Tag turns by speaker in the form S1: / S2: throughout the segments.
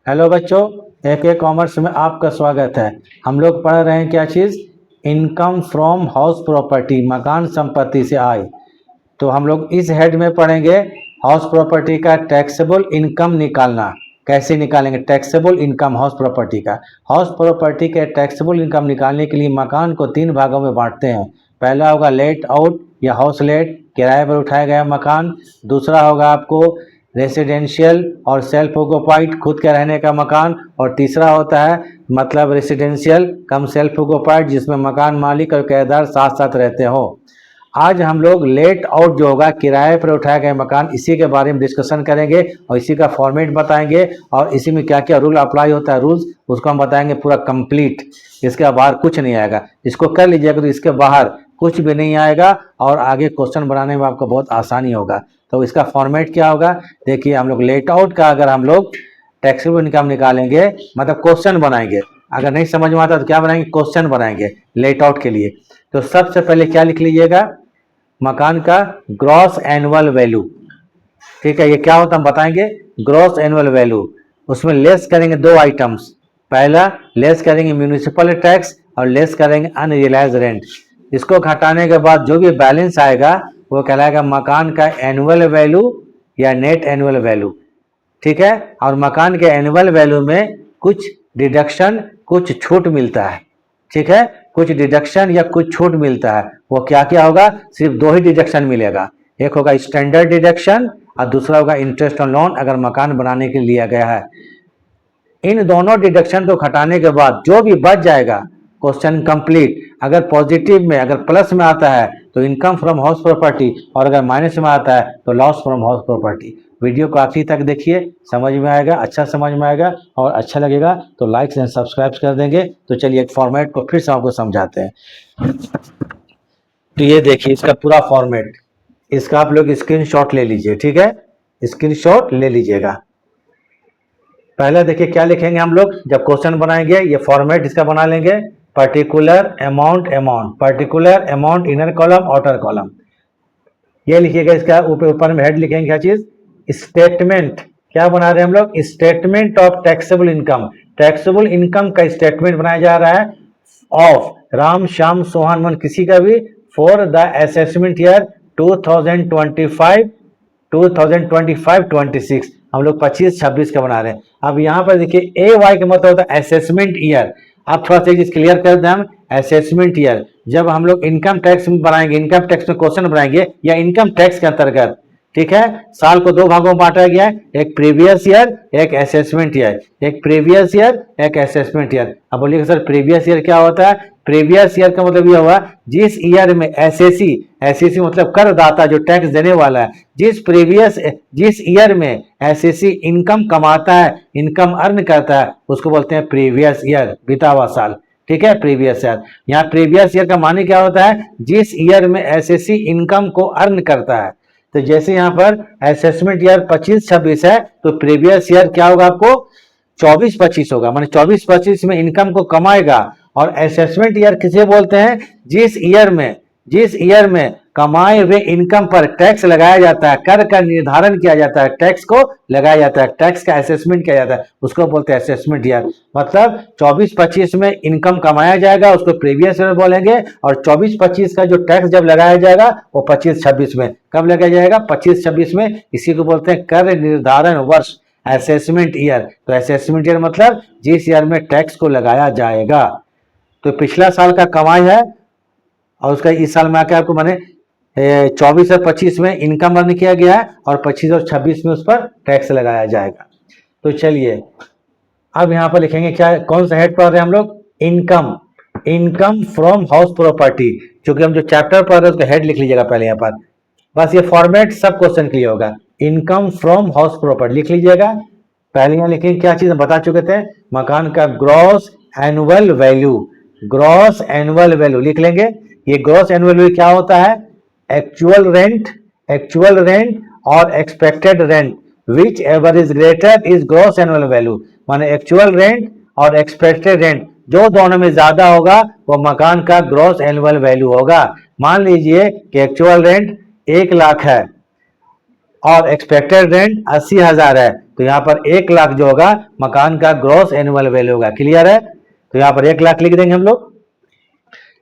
S1: Hello बच्चों, एक commerce में आपका स्वागत है। हम लोग पढ़ रहे हैं क्या चीज़? इनकम फ्रॉम हाउस प्रॉपर्टी, मकान संपत्ति से आय। तो हम लोग इस हेड में पढ़ेंगे हाउस प्रॉपर्टी का टैक्सेबल इनकम निकालना। कैसे निकालेंगे टैक्सेबल इनकम हाउस प्रॉपर्टी का? हाउस प्रॉपर्टी के टैक्सेबल इनकम निकालने के लिए मकान को 3 भागों में बांटते हैं। पहला होगा लेट आउट या हाउस लेट, किराए पर उठाया गया मकान। दूसरा होगा आपको रेसिडेंशियल और सेल्फ ऑक्युपाइड, खुद के रहने का मकान। और तीसरा होता है मतलब रेसिडेंशियल कम सेल्फ ऑक्युपाइड, जिसमें मकान मालिक और किराएदार साथ साथ रहते हो। आज हम लोग लेट आउट जो होगा, किराए पर उठाए गए मकान, इसी के बारे में डिस्कशन करेंगे और इसी का फॉर्मेट बताएंगे और इसी में क्या क्या रूल अप्लाई होता है, रूल्स उसको हम बताएंगे पूरा कंप्लीट। इसके बाहर कुछ नहीं आएगा। इसको कर लीजिएगा तो इसके बाहर कुछ भी नहीं आएगा और आगे क्वेश्चन बनाने में आपको बहुत आसानी होगा। तो इसका फॉर्मेट क्या होगा? देखिए, हम लोग लेट आउट का अगर हम लोग टैक्सेबल इनकम निकालेंगे, मतलब क्वेश्चन बनाएंगे। अगर नहीं समझ में आता तो क्या बनाएंगे? क्वेश्चन बनाएंगे लेट आउट के लिए। तो सबसे पहले क्या लिख लीजिएगा? मकान का ग्रॉस एनुअल वैल्यू। ठीक है, ये क्या होता है हम बताएंगे। ग्रॉस एनुअल वैल्यू, उसमें लेस करेंगे 2 आइटम्स। पहला लेस करेंगे म्यूनिसिपल टैक्स और लेस करेंगे अनरियलाइज रेंट। इसको घटाने के बाद जो भी बैलेंस आएगा वो कहलाएगा मकान का एनुअल वैल्यू या नेट एनुअल वैल्यू। ठीक है, और मकान के एनुअल वैल्यू में कुछ डिडक्शन, कुछ छूट मिलता है। ठीक है, कुछ डिडक्शन या कुछ छूट मिलता है। वो क्या क्या होगा? सिर्फ 2 ही डिडक्शन मिलेगा। एक होगा स्टैंडर्ड डिडक्शन और दूसरा होगा इंटरेस्ट ऑन लोन, अगर मकान बनाने के लिए लिया गया है। इन दोनों डिडक्शन को घटाने के बाद जो भी बच जाएगा, क्वेश्चन कंप्लीट। अगर पॉजिटिव में, अगर प्लस में आता है तो इनकम फ्रॉम हाउस प्रॉपर्टी, और अगर माइनस में आता है तो loss from house property. Video को आखिरी तक देखिए, समझ में आएगा, अच्छा समझ में आएगा। और अच्छा लगेगा तो लाइक एंड सब्सक्राइब कर देंगे। तो चलिए एक फॉर्मेट को फिर से आपको समझाते हैं। तो ये देखिए इसका पूरा फॉर्मेट, इसका आप लोग स्क्रीनशॉट ले लीजिए। ठीक है, स्क्रीनशॉट ले लीजिएगा। पहले देखिए क्या लिखेंगे हम लोग जब क्वेश्चन बनाएंगे। ये फॉर्मेट इसका बना लेंगे। Particular amount, particular amount inner column outer column, ये लिखिएगा। इसका ऊपर में हेड लिखेंगे क्या चीज? स्टेटमेंट। क्या बना रहे हैं हम लोग? Statement of taxable income. Taxable income का स्टेटमेंट बनाया जा रहा है ऑफ राम श्याम सोहन मन किसी का भी, फॉर द असेसमेंट ईयर 2025-26 हम लोग 25-26 का बना रहे हैं। अब यहाँ पर देखिए ए वाई का मतलब होता है असेसमेंट ईयर। अब थोड़ा सा चीज क्लियर कर दें हम। असेसमेंट ईयर जब हम लोग इनकम टैक्स में बनाएंगे, इनकम टैक्स में क्वेश्चन बनाएंगे या इनकम टैक्स के अंतर्गत, ठीक है, साल को 2 भागों में बांटा गया है, एक प्रीवियस ईयर, एक असेसमेंट ईयर। एक प्रीवियस ईयर, एक असेसमेंट ईयर। अब बोलिए सर प्रीवियस ईयर क्या होता है? प्रीवियस ईयर का मतलब यह हुआ जिस ईयर में एसएसी, एसएसी मतलब करदाता जो टैक्स देने वाला है, जिस ईयर में एसएसी इनकम कमाता है, इनकम अर्न करता है, उसको बोलते हैं प्रीवियस ईयर, बीता हुआ साल। ठीक है, प्रीवियस ईयर। यहाँ प्रीवियस ईयर का माने क्या होता है? जिस ईयर में एसएसी इनकम को अर्न करता है। तो जैसे यहाँ पर असेसमेंट ईयर 25-26 है तो प्रीवियस ईयर क्या होगा आपको? 24-25 होगा, माने 24-25 में इनकम को कमाएगा। और असेसमेंट ईयर किसे बोलते हैं? जिस ईयर में कमाए हुए इनकम पर टैक्स लगाया जाता है, कर का निर्धारण किया जाता है, टैक्स को लगाया जाता है, टैक्स का असेसमेंट किया जाता है, उसको बोलते हैं असेसमेंट ईयर। मतलब 24-25 में इनकम कमाया जाएगा, उसको प्रीवियस ईयर बोलेंगे। और 24-25 का जो टैक्स जब लगाया जाएगा वो 25-26 में। कब लगाया जाएगा? 25-26 में। इसी को बोलते हैं कर निर्धारण वर्ष, असेसमेंट ईयर। तो असेसमेंट ईयर मतलब जिस ईयर में टैक्स को लगाया जाएगा। तो पिछला साल का कमाई है और उसका इस साल में आकर आपको माने 24 और 25 में इनकम अर्न किया गया है और 25 और 26 में उस पर टैक्स लगाया जाएगा। तो चलिए अब यहाँ पर लिखेंगे क्या, कौन सा हेड पढ़ रहे हैं हम लोग? Income, income from house property. क्योंकि हम जो चैप्टर पढ़ रहे हैं उसका हेड लिख लीजिएगा पहले यहाँ पर। बस ये फॉर्मेट सब क्वेश्चन के लिए होगा। इनकम फ्रॉम हाउस प्रॉपर्टी लिख लीजिएगा। पहले यहाँ लिखेंगे क्या चीज हम बता चुके थे, मकान का gross annual value, gross annual value लिख लेंगे। ये ग्रॉस एनुअल वैल्यू क्या होता है? एक्चुअल रेंट और expected rent, which ever is greater is gross annual value. माने एक्चुअल रेंट और एक्सपेक्टेड रेंट जो दोनों में ज्यादा होगा वो मकान का ग्रॉस एनुअल वैल्यू होगा। मान लीजिए कि एक्चुअल रेंट 1 लाख है और एक्सपेक्टेड रेंट 80,000 है, तो यहाँ पर 1 लाख जो होगा मकान का ग्रॉस एनुअल वैल्यू होगा। क्लियर है? तो यहाँ पर 1 लाख लिख देंगे हम लोग।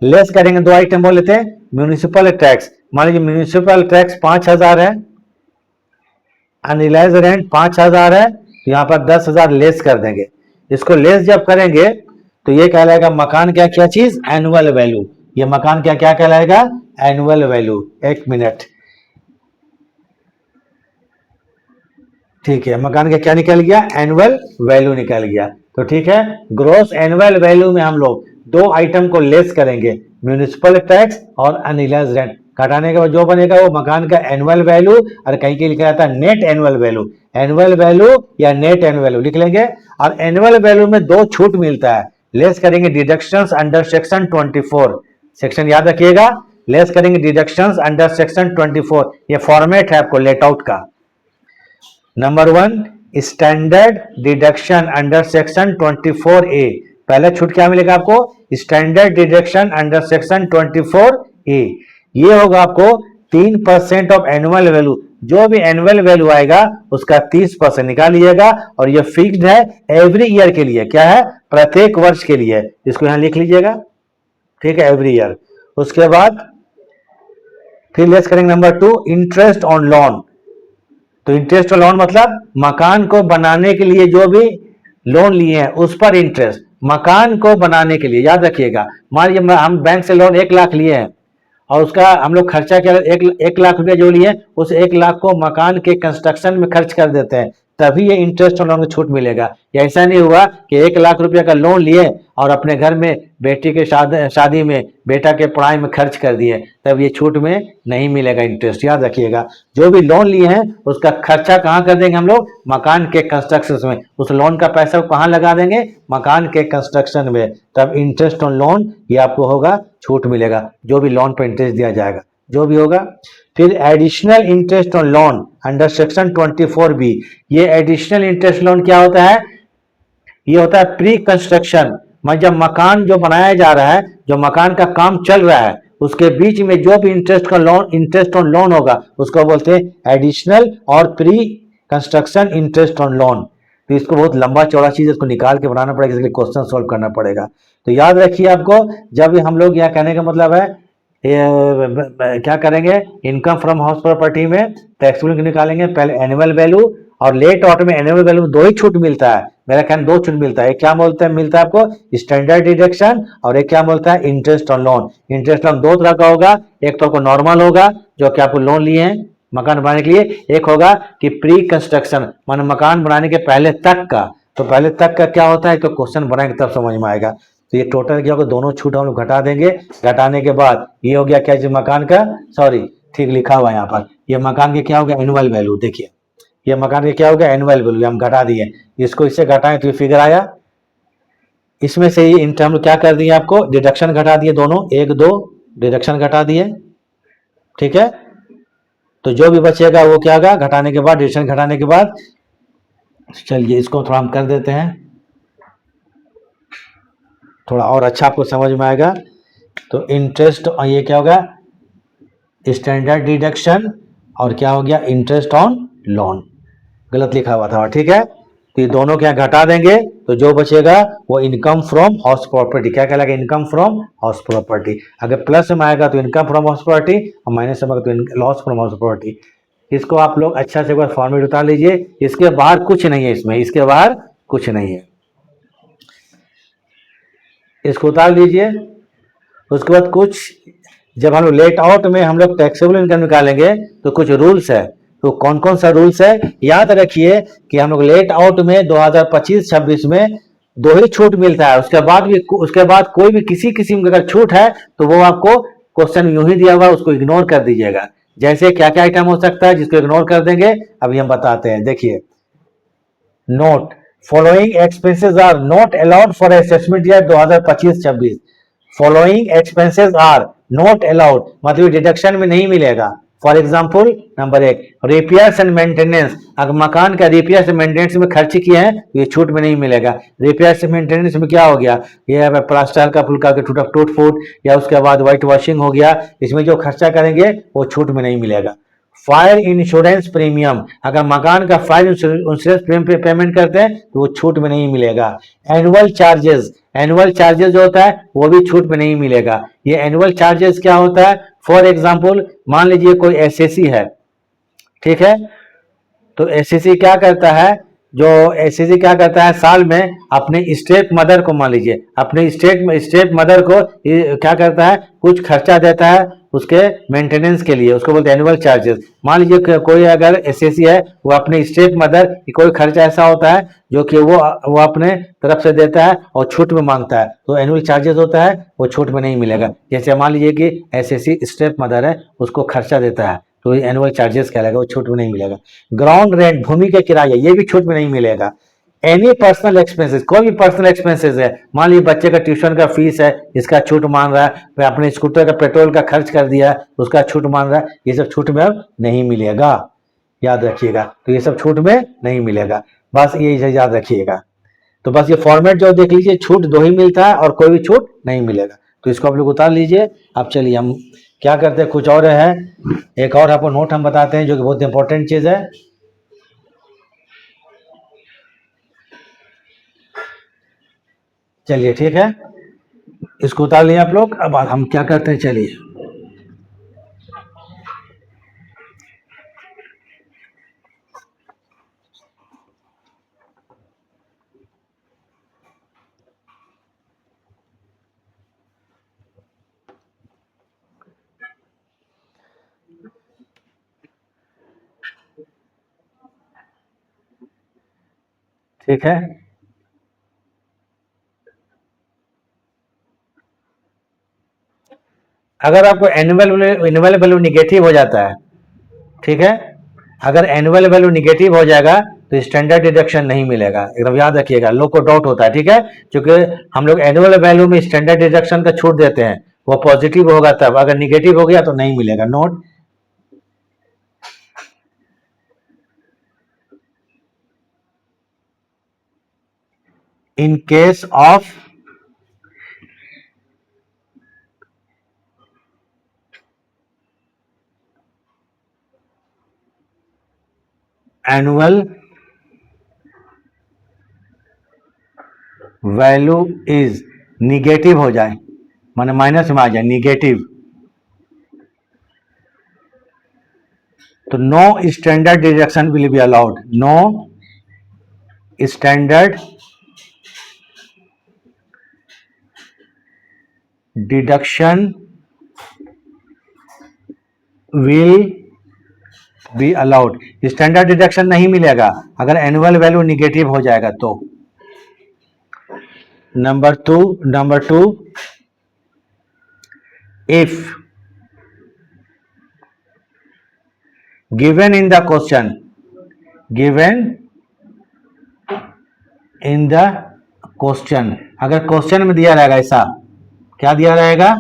S1: लेस करेंगे, 2 आइटम बोल लेते हैं। म्यूनिसिपल टैक्स, मान लीजिए म्यूनिसिपल टैक्स 5,000 है, अनरिलाइज रेंट 5,000 है, तो यहाँ पर 10,000 लेस कर देंगे। इसको लेस जब करेंगे तो ये कहलाएगा मकान क्या क्या चीज, एनुअल वैल्यू। ये मकान क्या क्या कहलाएगा, एनुअल वैल्यू। 1 मिनट, ठीक है, मकान का क्या निकल गया, एनुअल वैल्यू निकल गया। तो ठीक है, ग्रॉस एनुअल वैल्यू में हम लोग 2 आइटम को लेस करेंगे, म्यूनिसिपल टैक्स और अनरिलाइज्ड रेंट। घटाने के बाद जो बनेगा वो मकान का एनुअल वैल्यू, और कहीं के लिखा जाता है net annual value. Annual value या नेट एनुअल वैल्यू लिख लेंगे। और एनुअल वैल्यू में 2 छूट मिलता है, लेस करेंगे डिडक्शंस अंडर सेक्शन 24। सेक्शन याद रखिएगा, लेस करेंगे डिडक्शंस अंडर सेक्शन 24। ये फॉर्मेट है आपको लेटआउट का। Number 1, standard deduction under section 24A। पहले छूट क्या मिलेगा आपको, standard deduction under section 24A। ये होगा आपको 3% ऑफ एनुअल वैल्यू। जो भी एनुअल वैल्यू आएगा उसका 30% निकालिएगा, और ये फिक्स्ड है एवरी ईयर के लिए। क्या है, प्रत्येक वर्ष के लिए। इसको यहां लिख लीजिएगा, ठीक है, एवरी ईयर। उसके बाद फिर लेस करेंगे नंबर 2, इंटरेस्ट ऑन लोन। तो इंटरेस्ट ऑन लोन मतलब मकान को बनाने के लिए जो भी लोन लिए हैं उस पर इंटरेस्ट, मकान को बनाने के लिए। याद रखिएगा, मान लीजिए हम बैंक से लोन 1 लाख लिए हैं और उसका हम लोग खर्चा क्या, 1 लाख रुपया जो लिए उस 1 लाख को मकान के कंस्ट्रक्शन में खर्च कर देते हैं, तभी ये इंटरेस्ट ऑन लोन में छूट मिलेगा। ऐसा नहीं हुआ कि 1 लाख रुपया का लोन लिए और अपने घर में बेटी के शादी में, बेटा के पढ़ाई में खर्च कर दिए, तब ये छूट में नहीं मिलेगा इंटरेस्ट। याद रखिएगा, जो भी लोन लिए हैं उसका खर्चा कहाँ कर देंगे हम लोग, मकान के कंस्ट्रक्शन में। उस लोन का पैसा कहाँ लगा देंगे, मकान के कंस्ट्रक्शन में, तब इंटरेस्ट ऑन लोन ये आपको होगा, छूट मिलेगा। जो भी लोन पर इंटरेस्ट दिया जाएगा जो भी होगा। फिर additional interest on loan under section 24B। ये एडिशनल इंटरेस्ट लोन क्या होता है, ये होता है प्री कंस्ट्रक्शन, मतलब जब मकान जो बनाया जा रहा है, जो मकान का काम चल रहा है, उसके बीच में जो भी इंटरेस्ट ऑन लोन होगा उसको बोलते हैं एडिशनल और pre construction interest on loan. तो इसको बहुत लंबा चौड़ा चीज इसको निकाल के बनाना पड़ेगा, इसके लिए क्वेश्चन सोल्व करना पड़ेगा। तो याद रखिए आपको, जब हम लोग यहाँ कहने का मतलब है क्या करेंगे, इनकम फ्रॉम हाउस प्रॉपर्टी में टैक्सेबल निकालेंगे। पहले एनुअल वैल्यू, और लेट आउट में एनुअल वैल्यू में 2 ही छूट मिलता है, मेरा कहना 2 छूट मिलता है। एक क्या मिलता है आपको, स्टैंडर्ड डिडक्शन, और एक क्या मिलता है, interest on loan. Interest on 2 तरह का होगा, एक तो आपको नॉर्मल होगा जो कि आपको लोन लिए हैं मकान बनाने के लिए, एक होगा कि प्री कंस्ट्रक्शन मान मकान बनाने के पहले तक का। तो पहले तक का क्या होता है, तो क्वेश्चन बनाएंगे तब समझ में आएगा। तो ये टोटल क्या होगा, दोनों छूट हम लोग घटा देंगे। घटाने के बाद ये हो गया क्या, जो मकान का, सॉरी ठीक लिखा हुआ है यहाँ पर, ये मकान के क्या हो गया, एनुअल वैल्यू। देखिए ये मकान के क्या हो गया, एनुअल वैल्यू, हम घटा दिए। इसको इससे घटाएं तो ये फिगर आया। इसमें से ही हम लोग क्या कर दिए, आपको डिडक्शन घटा दिए, दोनों 1 2 डिडक्शन घटा दिए, ठीक है। तो जो भी बचेगा वो क्या होगा, घटाने के बाद, डिडक्शन घटाने के बाद। चलिए इसको थोड़ा हम कर देते हैं, थोड़ा और अच्छा आपको समझ में आएगा। तो इंटरेस्ट, ये क्या होगा, स्टैंडर्ड डिडक्शन, और क्या हो गया, इंटरेस्ट ऑन लोन। गलत लिखा हुआ था, ठीक है। तो ये दोनों क्या घटा देंगे, तो जो बचेगा वो इनकम फ्रॉम हाउस प्रॉपर्टी। क्या कहलाएगा, इनकम फ्रॉम हाउस प्रॉपर्टी। अगर प्लस में आएगा तो इनकम फ्रॉम हाउस प्रॉपर्टी, और माइनस में आएगा तो लॉस फ्रॉम हाउस प्रॉपर्टी। इसको आप लोग अच्छा से एक बार फॉर्मेट उतार लीजिए। इसके बाहर कुछ नहीं है, इसमें इसके बाहर कुछ नहीं है, इसको उतार लीजिए। उसके बाद कुछ, जब हम लोग लेट आउट में हम लोग टैक्सेबल इनकम निकालेंगे तो कुछ रूल्स है। तो कौन कौन सा रूल्स है, याद रखिए कि हम लोग लेट आउट में 2025-26 में 2 ही छूट मिलता है। उसके बाद कोई भी किसी किस्म का अगर छूट है तो वो आपको क्वेश्चन यूं ही दिया हुआ, उसको इग्नोर कर दीजिएगा। जैसे क्या क्या आइटम हो सकता है जिसको इग्नोर कर देंगे, अभी हम बताते हैं। देखिए, note, following expenses are not allowed for assessment year 2025-26। Following expenses are not allowed मतलब डिडक्शन में नहीं मिलेगा। For example, number 1, repairs and maintenance. अगर मकान का रिपेयर्स एंड मेंटेनेंस में खर्च किए हैं तो ये छूट में नहीं मिलेगा। रिपेयर्स एंड मेंटेनेंस में क्या हो गया, ये प्लास्टर का फुल्का के टूट फूट, या उसके बाद व्हाइट वॉशिंग हो गया, इसमें जो खर्चा करेंगे वो छूट में नहीं मिलेगा। फायर इंश्योरेंस प्रीमियम, अगर मकान का फायर इंश्योरेंस प्रीमियम पे पेमेंट करते हैं तो वो छूट में नहीं मिलेगा। एनुअल चार्जेस, एनुअल चार्जेस जो होता है वो भी छूट में नहीं मिलेगा। ये एनुअल चार्जेस क्या होता है? फॉर एग्जाम्पल मान लीजिए कोई एसएससी है, ठीक है, तो एसएससी क्या करता है, जो एसएससी क्या करता है, साल में अपने स्टेप मदर को, मान लीजिए अपने स्टेप मदर को क्या करता है, कुछ खर्चा देता है उसके मेंटेनेंस के लिए, उसको बोलते हैं एनुअल चार्जेस। मान लीजिए कोई अगर एसएससी है, वो अपने स्टेप मदर की कोई खर्चा ऐसा होता है जो कि वो अपने तरफ से देता है और छूट में मांगता है, तो एनुअल चार्जेस होता है वो छूट में नहीं मिलेगा। जैसे मान लीजिए कि एसएससी स्टेप मदर है, उसको खर्चा देता है तो ये एनुअल चार्जेस कहलाएगा, वो छूट में नहीं मिलेगा। ग्राउंड रेंट, भूमि के किराया, ये भी छूट में नहीं मिलेगा। एनी पर्सनल एक्सपेंसेस, कोई भी पर्सनल एक्सपेंसेस है, मान लीजिए बच्चे का ट्यूशन का फीस है, इसका छूट मान रहा है, मैं अपने स्कूटर का पेट्रोल का खर्च कर दिया उसका छूट मान रहा है, ये सब छूट में अब नहीं मिलेगा, याद रखिएगा। तो ये सब छूट में नहीं मिलेगा, बस ये याद रखिएगा। तो बस ये फॉर्मेट जो देख लीजिए, छूट दो ही मिलता है और कोई भी छूट नहीं मिलेगा, तो इसको आप लोग उतार लीजिए। अब चलिए हम क्या करते हैं, कुछ और है, एक और आपको नोट हम बताते हैं जो कि बहुत इंपॉर्टेंट चीज है। चलिए ठीक है, इसको उतार लिए आप लोग। अब हम क्या करते हैं, चलिए ठीक है। अगर आपको एनुअल वैल्यू निगेटिव हो जाता है, ठीक है, अगर एनुअल वैल्यू निगेटिव हो जाएगा तो स्टैंडर्ड डिडक्शन नहीं मिलेगा, एकदम याद रखिएगा, लोग को डाउट होता है, ठीक है, क्योंकि हम लोग एनुअल वैल्यू में स्टैंडर्ड डिडक्शन का छूट देते हैं, वो पॉजिटिव होगा तब, अगर निगेटिव हो गया तो नहीं मिलेगा। Note, in case of annual value is negative हो जाए, माने माइनस में आ जाए, निगेटिव, तो no standard deduction will be allowed, no standard deduction will be allowed, standard deduction नहीं मिलेगा अगर एनुअल वैल्यू निगेटिव हो जाएगा तो। Number two, if given in the question, given in the question, अगर क्वेश्चन में दिया रहेगा ऐसा, क्या दिया रहेगा,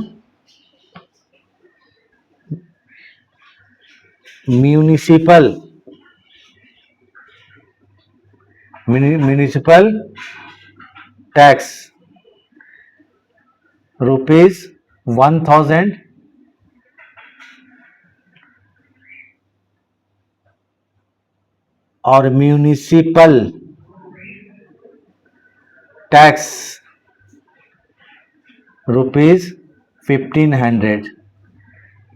S1: म्यूनिसिपल टैक्स ₹1000 और म्यूनिसिपल टैक्स ₹1500।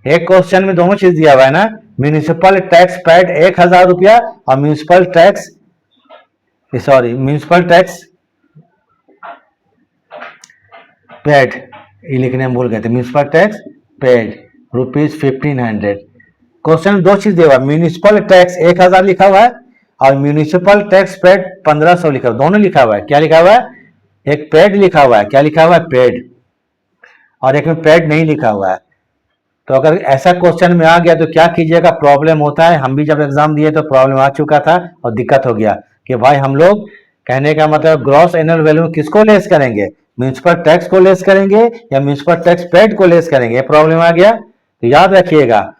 S1: एक क्वेश्चन में दोनों चीज दिया हुआ है ना, म्यूनिसिपल टैक्स पेड 1000 रुपया और म्यूनिसिपल टैक्स पेड, ये लिखने में भूल गए थे, म्यूनिसिपल टैक्स पेड ₹1500। क्वेश्चन में दो चीज दिया हुआ है, म्यूनिसिपल टैक्स 1000 लिखा हुआ है और म्यूनिसिपल टैक्स पेड 1500 लिखा हुआ, दोनों लिखा हुआ है। क्या लिखा हुआ है, एक पेड लिखा हुआ है, क्या लिखा हुआ है, पेड, और एक में पेड नहीं लिखा हुआ है। तो अगर ऐसा क्वेश्चन में आ गया तो क्या कीजिएगा, प्रॉब्लम होता है, हम भी जब एग्जाम दिए तो प्रॉब्लम आ चुका था और दिक्कत हो गया कि भाई हम लोग, कहने का मतलब ग्रॉस एनुअल वैल्यू किसको लेस करेंगे, म्यूनिसिपल टैक्स को लेस करेंगे या म्यूनिसिपल टैक्स पेड को लेस करेंगे, प्रॉब्लम आ गया। तो याद रखिएगा,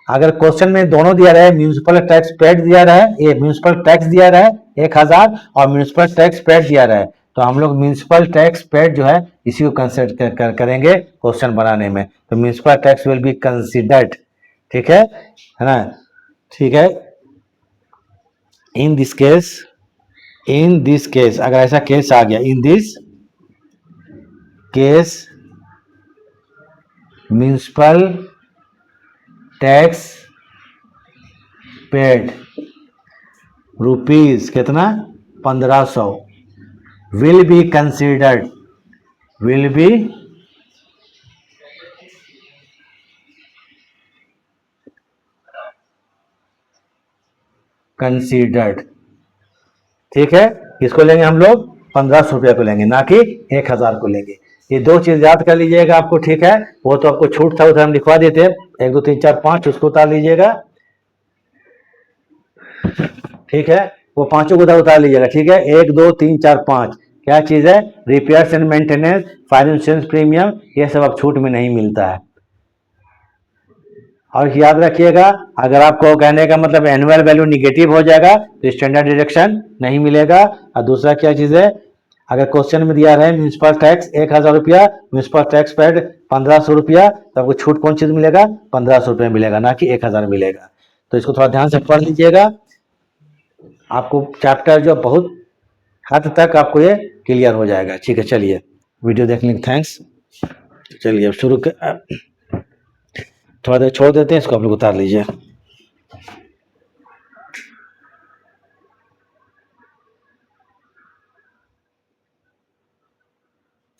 S1: अगर क्वेश्चन में दोनों दिया रहे, म्यूनिसिपल टैक्स पेड दिया रहे, ये म्यूनिसिपल टैक्स दिया रहे 1000 और म्यूनिसिपल टैक्स पेड दिया रहे, तो हम लोग म्यूनिसिपल टैक्स पेड जो है इसी को कंसिडर करेंगे क्वेश्चन बनाने में, तो municipal tax will be considered, ठीक है ना। ठीक है, इन दिस केस अगर ऐसा केस आ गया, in this case municipal tax paid rupees कितना 1500 विल बी कंसीडर्ड ठीक है, इसको लेंगे हम लोग 1500 रुपया को लेंगे, ना कि 1000 को लेंगे। ये दो चीज याद कर लीजिएगा आपको, ठीक है। वो तो आपको छूट था, उधर हम लिखवा देते हैं, 1 2 3 4 5 उसको उतार लीजिएगा, ठीक है। वो पांचों को उधर उतार लीजिएगा, ठीक है। 1 2 3 4 5 क्या चीज है, repairs and maintenance, fire insurance premium, ये सब अब छूट में नहीं मिलता है। और याद रखिएगा, अगर आपको कहने का मतलब एनुअल वैल्यू निगेटिव हो जाएगा तो स्टैंडर्ड डिडक्शन नहीं मिलेगा। और दूसरा क्या चीज है, अगर क्वेश्चन में दिया रहे म्यूनिसिपल टैक्स 1000 रुपया, म्यूनिसिपल टैक्स पेड 1500 रुपया, तो आपको छूट कौन चीज मिलेगा, 1500 रुपया मिलेगा, ना कि 1000 मिलेगा। तो इसको थोड़ा ध्यान से पढ़ लीजिएगा, आपको चैप्टर जो बहुत हद तक आपको ये क्लियर हो जाएगा। ठीक है, चलिए, वीडियो देखने के थैंक्स। चलिए अब शुरू थोड़ा देर छोड़ देते हैं, इसको आप लोग उतार लीजिए।